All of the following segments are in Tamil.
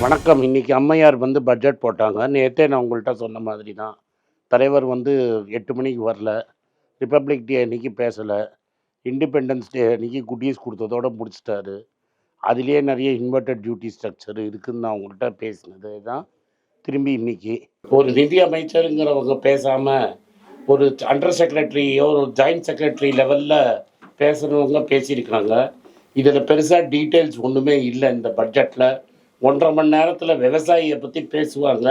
வணக்கம். இன்னைக்கு அம்மையார் பட்ஜெட் போட்டாங்க. நேத்தே நான் உங்கள்ட்ட சொன்ன மாதிரி தான். தலைவர் 8 மணிக்கு வரல. ரிப்பப்ளிக் டே அன்னைக்கு பேசல. இண்டிபெண்டன்ஸ் டே அன்னைக்கு குட்டீஸ் குடுத்ததோட முடிச்சுட்டாரு. அதிலேயே நெறைய இன்வெர்ட்டட் டியூட்டி ஸ்ட்ரக்சர் இருக்குன்னு நான் உங்கள்ட்ட பேசினது தான் திரும்பி இன்னைக்கு. ஒரு நிதி அமைச்சருங்கிறவங்க பேசாம, ஒரு அண்டர் செக்ரட்டரியோ, ஒரு ஜாயிண்ட் செக்ரட்டரி லெவல்ல பேசுறவங்க பேசியிருக்காங்க. இதில பெருசா டீட்டெயில்ஸ் ஒண்ணுமே இல்ல இந்த பட்ஜெட்ல. 1½ மணி நேரத்தில் விவசாயியை பற்றி பேசுவாங்க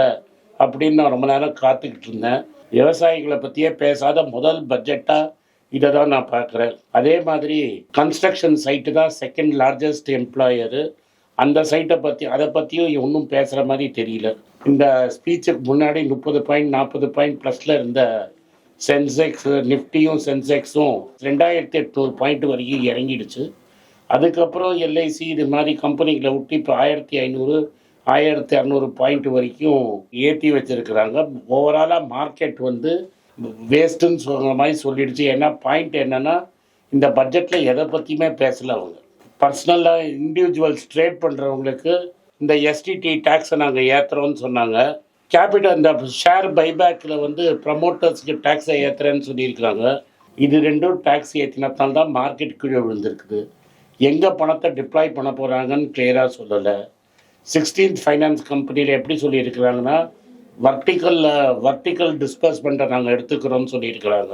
அப்படின்னு நான் ரொம்ப நேரம் காத்துக்கிட்டு இருந்தேன். விவசாயிகளை பற்றியே பேசாத முதல் பட்ஜெட்டாக இதை தான் நான் பார்க்குறேன். அதே மாதிரி கன்ஸ்ட்ரக்ஷன் சைட்டு தான் செகண்ட் லார்ஜஸ்ட் எம்ப்ளாயரு. அந்த சைட்டை பற்றி அதை பற்றியும் ஒன்றும் பேசுகிற மாதிரி தெரியல. இந்த ஸ்பீச்சுக்கு முன்னாடி 30 பாயிண்ட் 40 பாயிண்ட் ப்ளஸில் இருந்த சென்செக்ஸ், நிஃப்டியும் சென்செக்ஸும் 2800 பாயிண்ட் வரைக்கும் இறங்கிடுச்சு. அதுக்கப்புறம் எல்ஐசி இது மாதிரி கம்பெனிகளை விட்டு இப்போ 1500 1600 பாயிண்ட் வரைக்கும் ஏற்றி வச்சிருக்கிறாங்க. ஓவராலாக மார்க்கெட் வேஸ்ட்டுன்னு சொல்கிற மாதிரி சொல்லிடுச்சு. ஏன்னா பாயிண்ட் என்னென்னா, இந்த பட்ஜெட்டில் எதை பற்றியுமே பேசலை அவங்க. பர்சனலாக இண்டிவிஜுவல்ஸ் ட்ரேட் பண்ணுறவங்களுக்கு இந்த எஸ்டிடி டேக்ஸை நாங்கள் ஏற்றுறோன்னு சொன்னாங்க. கேபிட்டல் இந்த ஷேர் பைபேக்கில் ப்ரமோட்டர்ஸ்க்கு டேக்ஸை ஏற்றுறேன்னு சொல்லியிருக்கிறாங்க. இது ரெண்டும் டேக்ஸ் ஏற்றினத்தால் தான் மார்க்கெட் கீழே விழுந்திருக்குது. எங்கே பணத்தை டிப்ளாய் பண்ண போகிறாங்கன்னு கிளியராக சொல்லலை. 16th ஃபைனான்ஸ் கம்பெனியில் எப்படி சொல்லியிருக்கிறாங்கன்னா, வர்டிக்கல் டிஸ்பர்ஸ்மெண்ட்டை நாங்கள் எடுத்துக்கிறோம்னு சொல்லியிருக்கிறாங்க.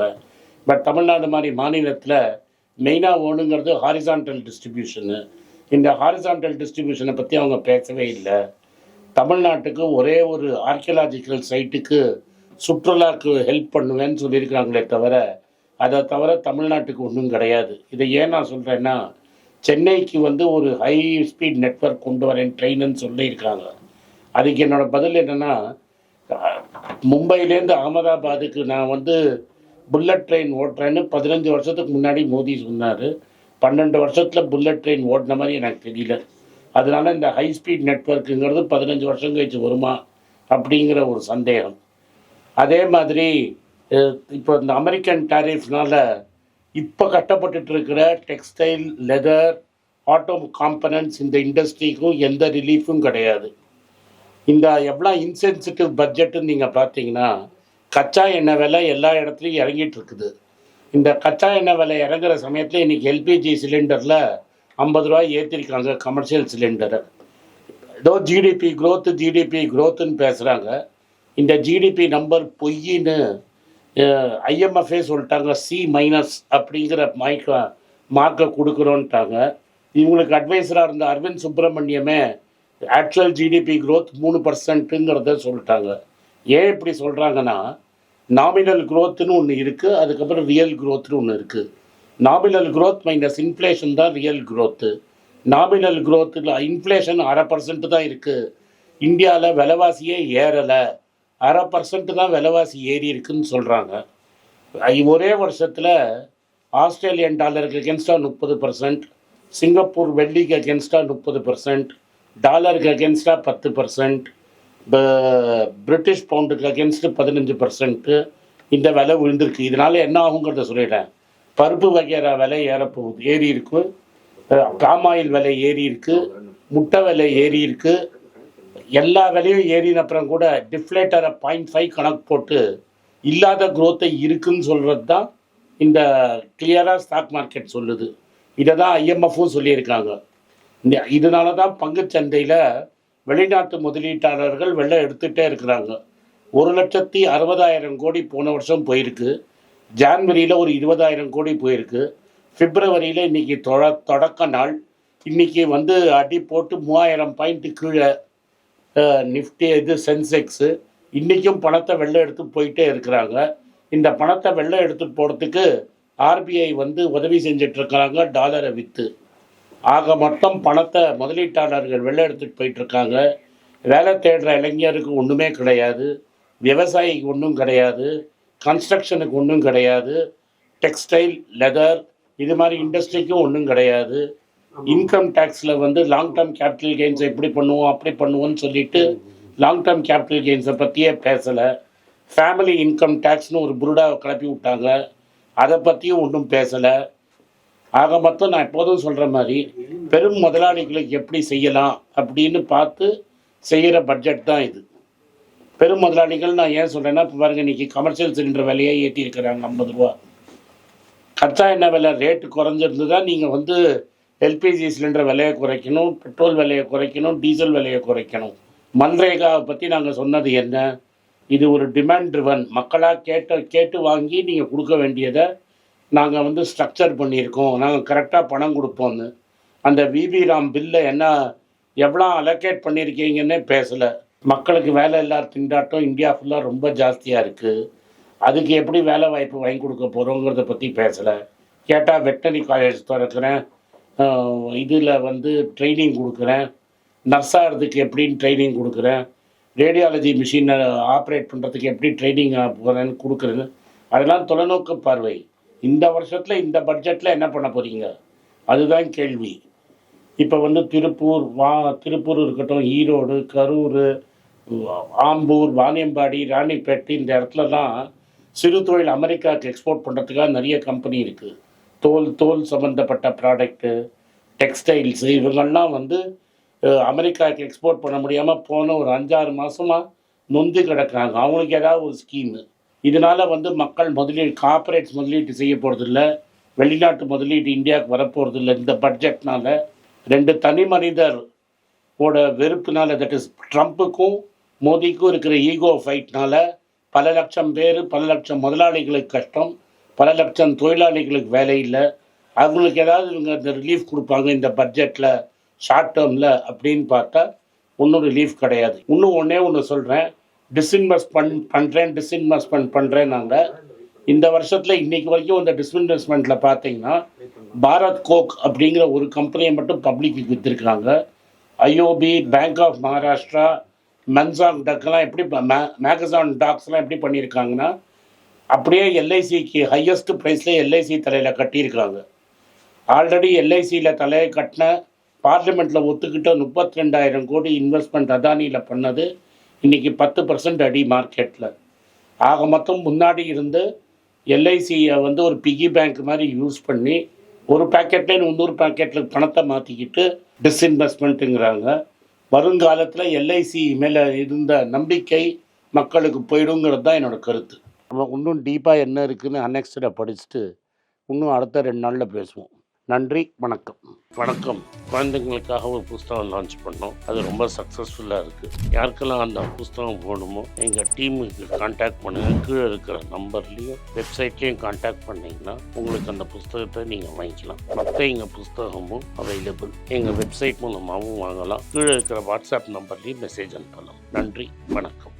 பட் தமிழ்நாடு மாதிரி மாநிலத்தில் மெயினாக ஓணுங்கிறது ஹாரிசான்டல் டிஸ்ட்ரிபியூஷனு. இந்த ஹாரிசான்டல் டிஸ்ட்ரிபியூஷனை பற்றி அவங்க பேசவே இல்லை. தமிழ்நாட்டுக்கு ஒரே ஒரு ஆர்கியலாஜிக்கல் சைட்டுக்கு சுற்றுலாவுக்கு ஹெல்ப் பண்ணுவேன்னு சொல்லியிருக்கிறாங்களே தவிர, அதை தவிர தமிழ்நாட்டுக்கு ஒன்றும் கிடையாது. இதை ஏன் நான் சொல்கிறேன்னா, சென்னைக்கு ஒரு ஹை ஸ்பீட் நெட்வொர்க் கொண்டு வரேன் ட்ரெயின்னு சொல்லியிருக்காங்க. அதுக்கு என்னோடய பதில் என்னென்னா, மும்பையிலேருந்து அகமதாபாத்துக்கு நான் புல்லட் ட்ரெயின் ஓட்டுறேன்னு 15 வருஷத்துக்கு முன்னாடி மோடி சொன்னார். 12 வருஷத்தில் புல்லட் ட்ரெயின் ஓட்டின மாதிரி எனக்கு தெரியல. அதனால இந்த ஹை ஸ்பீட் நெட்வொர்க்குங்கிறது 15 வருஷம் கழிச்சு வருமா அப்படிங்கிற ஒரு சந்தேகம். அதே மாதிரி இப்போ இந்த அமெரிக்கன் டேரிஃப்னால் இப்போ கஷ்டப்பட்டுட்டு இருக்கிற டெக்ஸ்டைல், லெதர், ஆட்டோ காம்பனன்ட்ஸ் இந்த இண்டஸ்ட்ரிக்கும் எந்த ரிலீஃபும் கிடையாது. இந்த எவ்வளோ இன்சென்சிட்டிவ் பட்ஜெட்டுன்னு நீங்கள் பார்த்தீங்கன்னா, கச்சா எண்ணெய் விலை எல்லா இடத்துலையும் இறங்கிட்டு இருக்குது. இந்த கச்சா எண்ணெய் விலை இறங்குற சமயத்தில் இன்றைக்கி எல்பிஜி சிலிண்டரில் 50 ரூபா ஏற்றிருக்காங்க கமர்ஷியல் சிலிண்டரை. ஏதோ ஜிடிபி க்ரோத்துன்னு பேசுகிறாங்க. இந்த ஜிடிபி நம்பர் பொய்யின்னு ஐஎம்எஃப்ஏ சொல்லிட்டாங்க. C- அப்படிங்கிற மார்க்கை கொடுக்குறோன்ட்டாங்க. இவங்களுக்கு அட்வைஸராக இருந்த அரவிந்த் சுப்பிரமணியமே ஆக்சுவல் ஜிடிபி க்ரோத் 3%ங்கிறத சொல்லிட்டாங்க. ஏன் இப்படி சொல்கிறாங்கன்னா, நாமினல் க்ரோத்துன்னு ஒன்று இருக்குது, அதுக்கப்புறம் ரியல் க்ரோத்துன்னு ஒன்று இருக்குது. நாமினல் க்ரோத் மைனஸ் இன்ஃப்ளேஷன் தான் ரியல் க்ரோத்து. நாமினல் க்ரோத்தில் இன்ஃப்ளேஷன் 0.5% தான் இருக்குது. இந்தியாவில் விலைவாசியே ஏறலை, 0.5% தான் விலைவாசி ஏறி இருக்குன்னு சொல்கிறாங்க. ஒரே வருஷத்தில் ஆஸ்திரேலியன் டாலருக்கு அகேன்ஸ்டாக 30%, சிங்கப்பூர் வெள்ளிக்கு அகேன்ஸ்டாக 30%, டாலருக்கு அகேன்ஸ்டாக 10%, பிரிட்டிஷ் பவுண்டுக்கு அகேன்ஸ்டு 15% இந்த விலை விழுந்திருக்கு. இதனால் என்ன ஆகுங்கிறத சொல்லிடுறேன். பருப்பு வகைற விலை ஏறப்போகுது, ஏறி இருக்கு. பாமாயில் விலை ஏறி இருக்கு, முட்டை விலை ஏறி இருக்கு. எல்லா விலையும் ஏறின அப்புறம் கூட டிஃப்ளேட்டரை 0.5 கணக்கு போட்டு இல்லாத குரோத்தை இருக்குன்னு சொல்கிறது தான் இந்த கிளியராக ஸ்டாக் மார்க்கெட் சொல்லுது. இதை தான் ஐஎம்எஃப்பும் சொல்லியிருக்காங்க. இதனால தான் பங்குச்சந்தையில் வெளிநாட்டு முதலீட்டாளர்கள் வெள்ளம் எடுத்துகிட்டே இருக்கிறாங்க. 1,60,000 கோடி போன வருஷம் போயிருக்கு. ஜான்வரியில் ஒரு 20,000 கோடி போயிருக்கு. பிப்ரவரியில் இன்றைக்கி தொடக்க நாள். இன்றைக்கி அடி போட்டு 3000 பாயிண்ட்டு கீழே நிஃப்டி சென்செக்ஸு. இன்றைக்கும் பணத்தை வெள்ளம் எடுத்து போயிட்டே இருக்கிறாங்க. இந்த பணத்தை வெள்ளம் எடுத்துகிட்டு போகிறதுக்கு ஆர்பிஐ உதவி செஞ்சிட்ருக்கிறாங்க டாலரை விற்று. ஆக மொத்தம் பணத்தை முதலீட்டாளர்கள் வெள்ளம் எடுத்துகிட்டு போயிட்டுருக்காங்க. வேலை தேடுற இளைஞருக்கு ஒன்றுமே கிடையாது, விவசாயிக்கு ஒன்றும் கிடையாது, கன்ஸ்ட்ரக்ஷனுக்கு ஒன்றும் கிடையாது, டெக்ஸ்டைல், லெதர் இது மாதிரி இண்டஸ்ட்ரிக்கும் ஒன்றும் கிடையாது. இன்கம் டேக்ஸில் லாங் டேர்ம் கேபிட்டல் கெயின்ஸை இப்படி பண்ணுவோம் அப்படி பண்ணுவோன்னு சொல்லிட்டு லாங் டேர்ம் கேபிட்டல் கெயின்ஸை பற்றியே பேசலை. ஃபேமிலி இன்கம் டேக்ஸ்னு ஒரு புருடாவை கிளப்பி விட்டாங்க, அதை பற்றியும் ஒன்றும் பேசலை. ஆக மொத்தம் நான் எப்போதும் சொல்கிற மாதிரி பெரும் முதலாளிகளுக்கு எப்படி செய்யலாம் அப்படின்னு பார்த்து செய்கிற பட்ஜெட் தான் இது. பெரும் முதலாளிகள் நான் ஏன் சொல்கிறேன்னா, இப்போ பாருங்கள், இன்றைக்கி கமர்ஷியல் சிலிண்டர் விலையை ஏற்றிருக்கிறாங்க 50 ரூபா. கச்சா எண்ணெய் விலை ரேட்டு குறைஞ்சிருந்து தான் நீங்கள் வந்து எல்பிஜி சிலிண்டர் விலையை குறைக்கணும், பெட்ரோல் விலையை குறைக்கணும், டீசல் விலையை குறைக்கணும். மன்ரேகாவை பற்றி நாங்கள் சொன்னது என்ன? இது ஒரு டிமாண்ட் ட்ரிவன், மக்களாக கேட்டு வாங்கி நீங்கள் கொடுக்க வேண்டியதை நாங்கள் வந்து ஸ்ட்ரக்சர் பண்ணியிருக்கோம், நாங்கள் கரெக்டாக பணம் கொடுப்போன்னு. அந்த விபி ராம் பில்லை எவ்வளோ அலோகேட் பண்ணியிருக்கீங்கன்னே பேசலை. மக்களுக்கு வேலை இல்லாத திண்டாட்டம் இந்தியா ஃபுல்லாக ரொம்ப ஜாஸ்தியாக இருக்குது. அதுக்கு எப்படி வேலை வாய்ப்பு வாங்கி கொடுக்க போகிறோங்கிறத பற்றி பேசலை. கேட்டால் வெட்டனரி காலேஜ் திறக்கிறேன், இதில் வந்து ட்ரைனிங் கொடுக்குறேன், நர்ஸாகிறதுக்கு எப்படின்னு ட்ரைனிங் கொடுக்குறேன், ரேடியாலஜி மிஷினை ஆப்ரேட் பண்ணுறதுக்கு எப்படி ட்ரைனிங் போகிறேன்னு கொடுக்குறேன்னு. அதெல்லாம் தொலைநோக்கு பார்வை. இந்த வருஷத்தில் இந்த பட்ஜெட்டில் என்ன பண்ண போகிறீங்க? அதுதான் கேள்வி. இப்போ வந்து திருப்பூர் இருக்கட்டும், ஈரோடு, கரூர், ஆம்பூர், வாணியம்பாடி, ராணிப்பேட்டை, இந்த இடத்துலலாம் சிறு தொழில் அமெரிக்காவுக்கு எக்ஸ்போர்ட் பண்ணுறதுக்காக நிறைய கம்பெனி இருக்குது. தோல் சம்மந்தப்பட்ட ப்ராடக்ட்டு, டெக்ஸ்டைல்ஸு, இவங்கெல்லாம் வந்து அமெரிக்காவுக்கு எக்ஸ்போர்ட் பண்ண முடியாமல் போன ஒரு 5-6 மாதமாக நொந்து கிடக்கிறாங்க. அவங்களுக்கு ஏதாவது ஒரு ஸ்கீமு. இதனால் வந்து மக்கள் கார்ப்பரேட்ஸ் முதலீட்டு செய்ய போகிறதில்ல, வெளிநாட்டு முதலீட்டு இந்தியாவுக்கு வரப்போகிறதில்ல. இந்த பட்ஜெட்னால் 2 தனி மனிதரோட வெறுப்புனால, தட் இஸ் ட்ரம்ப்புக்கும் மோடிக்கும் இருக்கிற ஈகோ ஃபைட்னால் பல லட்சம் பேர், பல லட்சம் முதலாளிகளுக்கு கஷ்டம், பல லட்சம் தொழிலாளிகளுக்கு வேலை இல்லை. அவங்களுக்கு ஏதாவது இவங்க இந்த ரிலீஃப் கொடுப்பாங்க இந்த பட்ஜெட்டில் ஷார்ட் டேர்மில் அப்படின்னு பார்த்தா ஒன்றும் ரிலீஃப் கிடையாது. இன்னும் ஒன்று சொல்கிறேன், டிஸ்இன்வெஸ்ட்மெண்ட் பண்ணுறேன். நாங்கள் இந்த வருஷத்தில் இன்றைக்கி வரைக்கும் இந்த டிஸ்இன்வெஸ்ட்மெண்ட்டில் பார்த்தீங்கன்னா பாரத் கோக் அப்படிங்கிற ஒரு கம்பெனியை மட்டும் பப்ளிக்கு விற்றுருக்காங்க. ஐஓபி, பேங்க் ஆஃப் மகாராஷ்டிரா, மென்சாங் டக்கெல்லாம் எப்படி மேகசான் டாக்ஸ்லாம் எப்படி பண்ணியிருக்காங்கன்னா, அப்படியே எல்ஐசிக்கு ஹையஸ்ட் ப்ரைஸில் எல்ஐசி தலையில் கட்டியிருக்காங்க. ஆல்ரெடி எல்ஐசியில் தலையை கட்டின, பார்லிமெண்ட்டில் ஒத்துக்கிட்ட 32,000 கோடி இன்வெஸ்ட்மெண்ட் அதானியில் பண்ணது இன்றைக்கி 10% அடி மார்க்கெட்டில். ஆக மொத்தம் முன்னாடி இருந்து எல்ஐசியை வந்து ஒரு பிகி பேங்க் மாதிரி யூஸ் பண்ணி ஒரு பேக்கெட்லேருந்து இன்னொரு பேக்கெட்டில் பணத்தை மாற்றிக்கிட்டு டிஸ்இன்வெஸ்ட்மெண்ட்டுங்கிறாங்க. வருங்காலத்தில் எல்ஐசி மேலே இருந்த நம்பிக்கை மக்களுக்கு போயிடுங்கிறது தான் என்னோடய கருத்து. நம்ம இன்னும் டீப்பாக என்ன இருக்குதுன்னு அன்னெக்ஸ்டை படிச்சுட்டு இன்னும் அடுத்த 2 நாளில் பேசுவோம். நன்றி, வணக்கம். குழந்தைங்களுக்காக ஒரு புஸ்தகம் லான்ச் பண்ணோம். அது ரொம்ப சக்ஸஸ்ஃபுல்லாக இருக்குது. யாருக்கெல்லாம் அந்த புஸ்தகம் போகணுமோ எங்கள் டீமுக்கு கான்டாக்ட் பண்ணுங்கள். கீழே இருக்கிற நம்பர்லேயும் வெப்சைட்லேயும் கான்டாக்ட் பண்ணிங்கன்னா உங்களுக்கு அந்த புஸ்தகத்தை நீங்கள் வாங்கிக்கலாம். மற்ற எங்கள் புஸ்தகமும் அவைலபிள். எங்கள் வெப்சைட் மூலமாகவும் வாங்கலாம். கீழே இருக்கிற வாட்ஸ்அப் நம்பர்லேயும் மெசேஜ் அனுப்பலாம். நன்றி, வணக்கம்.